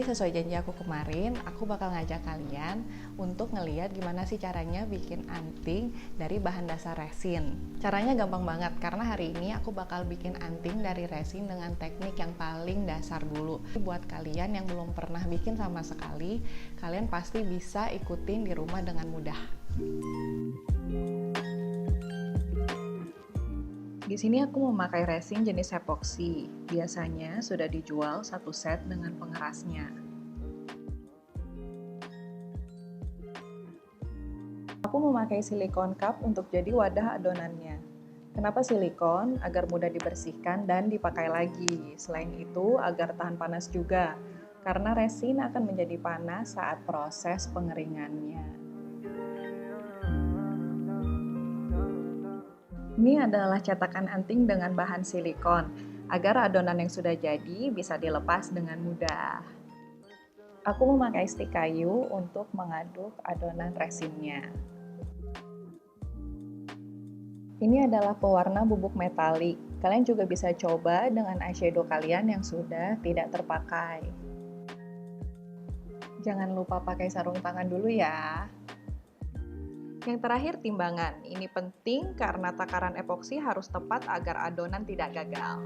sesuai janji aku kemarin, aku bakal ngajak kalian untuk ngeliat gimana sih caranya bikin anting dari bahan dasar resin. Caranya gampang banget, karena hari ini aku bakal bikin anting dari resin dengan teknik yang paling dasar dulu. Buat kalian yang belum pernah bikin sama sekali, kalian pasti bisa ikutin di rumah dengan mudah. Di sini aku memakai resin jenis epoksi. Biasanya sudah dijual satu set dengan pengerasnya. Aku memakai silikon cup untuk jadi wadah adonannya. Kenapa silikon? Agar mudah dibersihkan dan dipakai lagi. Selain itu, agar tahan panas juga, karena resin akan menjadi panas saat proses pengeringannya. Ini adalah cetakan anting dengan bahan silikon, agar adonan yang sudah jadi bisa dilepas dengan mudah. Aku memakai stik kayu untuk mengaduk adonan resinnya. Ini adalah pewarna bubuk metalik. Kalian juga bisa coba dengan eyeshadow kalian yang sudah tidak terpakai. Jangan lupa pakai sarung tangan dulu ya. Yang terakhir, timbangan. Ini penting karena takaran epoksi harus tepat agar adonan tidak gagal.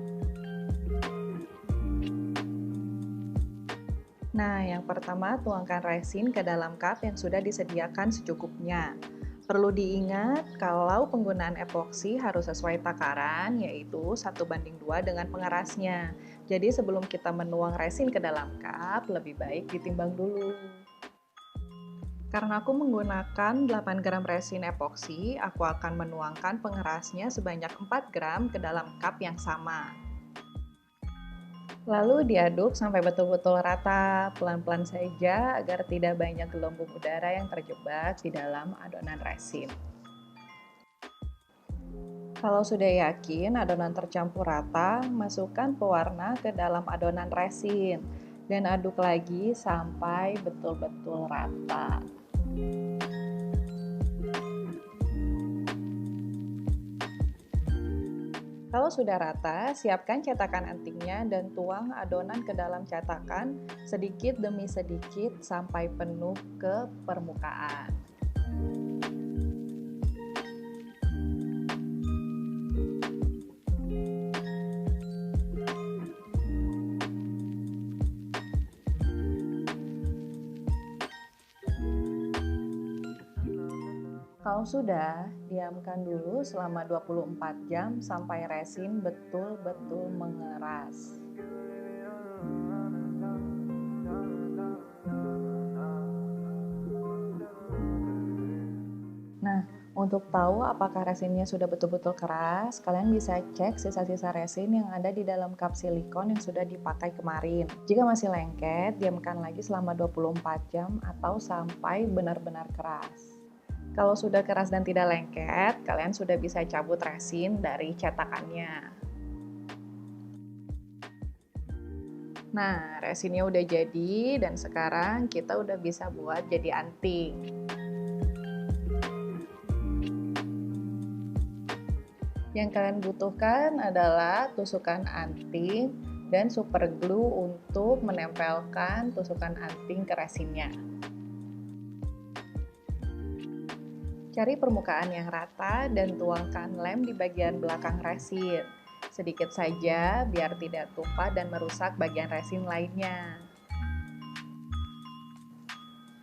Nah, yang pertama, tuangkan resin ke dalam cup yang sudah disediakan secukupnya. Perlu diingat kalau penggunaan epoksi harus sesuai takaran, yaitu 1:2 dengan pengerasnya. Jadi sebelum kita menuang resin ke dalam cup, lebih baik ditimbang dulu. Karena aku menggunakan 8 gram resin epoksi, aku akan menuangkan pengerasnya sebanyak 4 gram ke dalam cup yang sama. Lalu diaduk sampai betul-betul rata, pelan-pelan saja agar tidak banyak gelembung udara yang terjebak di dalam adonan resin. Kalau sudah yakin adonan tercampur rata, masukkan pewarna ke dalam adonan resin dan aduk lagi sampai betul-betul rata. Kalau sudah rata, siapkan cetakan antingnya dan tuang adonan ke dalam cetakan sedikit demi sedikit sampai penuh ke permukaan. Kalau sudah, diamkan dulu selama 24 jam sampai resin betul-betul mengeras. Nah, untuk tahu apakah resinnya sudah betul-betul keras, kalian bisa cek sisa-sisa resin yang ada di dalam cup silikon yang sudah dipakai kemarin. Jika masih lengket, diamkan lagi selama 24 jam atau sampai benar-benar keras. Kalau sudah keras dan tidak lengket, kalian sudah bisa cabut resin dari cetakannya. Nah, resinnya udah jadi dan sekarang kita udah bisa buat jadi anting. Yang kalian butuhkan adalah tusukan anting dan super glue untuk menempelkan tusukan anting ke resinnya. Cari permukaan yang rata dan tuangkan lem di bagian belakang resin. Sedikit saja biar tidak tumpah dan merusak bagian resin lainnya.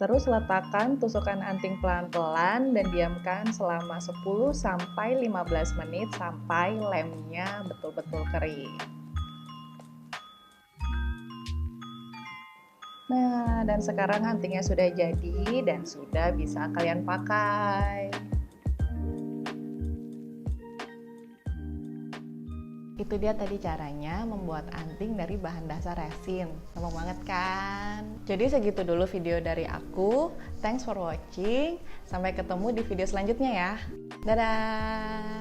Terus letakkan tusukan anting pelan-pelan dan diamkan selama 10-15 menit sampai lemnya betul-betul kering. Nah, dan sekarang antingnya sudah jadi dan sudah bisa kalian pakai. Itu dia tadi caranya membuat anting dari bahan dasar resin. Gampang banget kan? Jadi segitu dulu video dari aku. Thanks for watching. Sampai ketemu di video selanjutnya ya. Dadah!